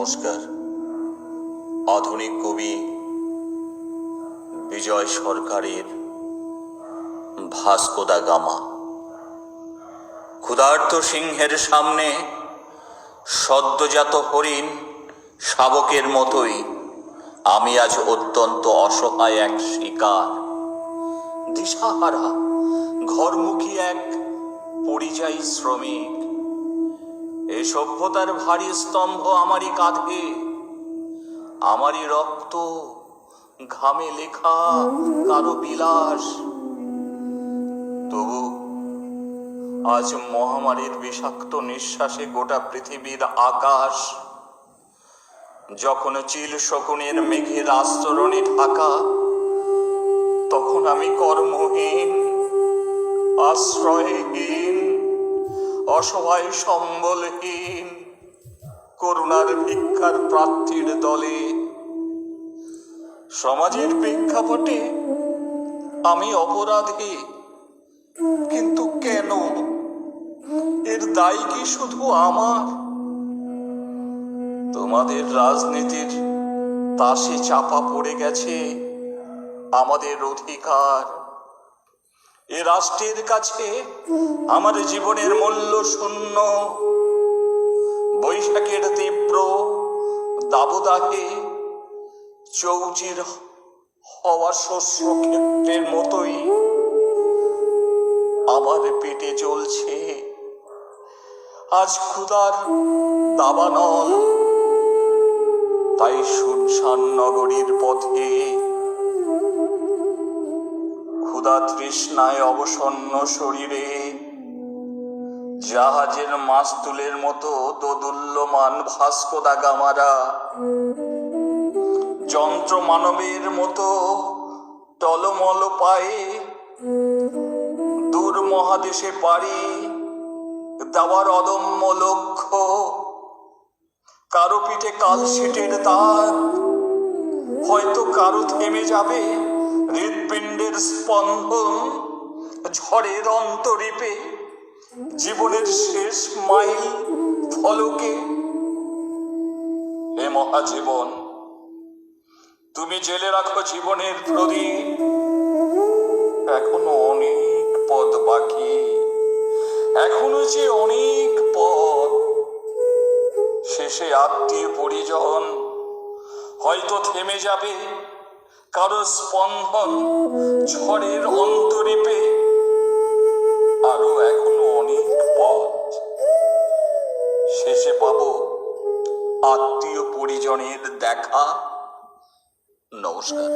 নমস্কার। আধুনিক কবি বিজয় সরকারের ভাস্কো দা গামা। ক্ষুধার্ত সিংহের সামনে সদ্যজাত হরিণ শাবকের মতোই আমি আজ অত্যন্ত অসহায় এক শিকার, দিশাহারা ঘরমুখী এক পরিযায়ী শ্রমিক। এ সভ্যতার ভারী স্তম্ভ আমারই কাঁধে, আমারই রক্ত ঘামে লেখা কারো বিলাস। তবু আজ মহামারীর বিষাক্ত নিঃশ্বাসে গোটা পৃথিবীর আকাশ যখন চিল শকুনের মেঘের আস্তরণে ঢাকা, তখন আমি কর্মহীন, আশ্রয়হীন, অসহায় সম্বলহীন করুণার ভিক্ষার প্রার্থীর দলে। সমাজের প্রেক্ষাপটে আমি অপরাধী, কিন্তু কেন? এর দায় কি শুধু আমার? তোমাদের রাজনীতির তাসে চাপা পড়ে গেছে আমাদের অধিকার। এ রাষ্ট্রের কাছে আমার জীবনের মূল্য শূন্য। বৈশাখের তীব্র দাবদাহে চৌচির হওয়া শস্য ক্ষেত্রের মতোই আমার পেটে জ্বলছে আজ ক্ষুধার দাবানল। তাই শুনশান নগরীর পথে ক্ষুধা তৃষ্ণায় অবসন্ন শরীরে জাহাজের মাস্তুলের মতো দোদুল্যমান ভাস্কো দা গামারা যন্ত্র মানবের মতো টলমল পায়ে দূর মহাদেশে পাড়ি দেওয়ার অদম্য লক্ষ্য। কারো পিঠে কালশিটের দাগ, হয়তো কারো থেমে যাবে হৃৎপিণ্ডের স্পন্দন ঝড়ের অন্তরীপে জীবনের শেষ মাইল ফলকে। হে মহাজীবন, তুমি জেলে রাখো জীবনের প্রদীপ। এখনো অনেক পথ বাকি, এখনো যে অনেক পথ। শেষে আত্মীয় পরিজন হয়তো থেমে যাবে কারো স্পন্দন ঝড়ের অন্তরীপে। আরো এখনো অনেক পথ, শেষে পাবো আত্মীয় পরিজনের দেখা। নমস্কার।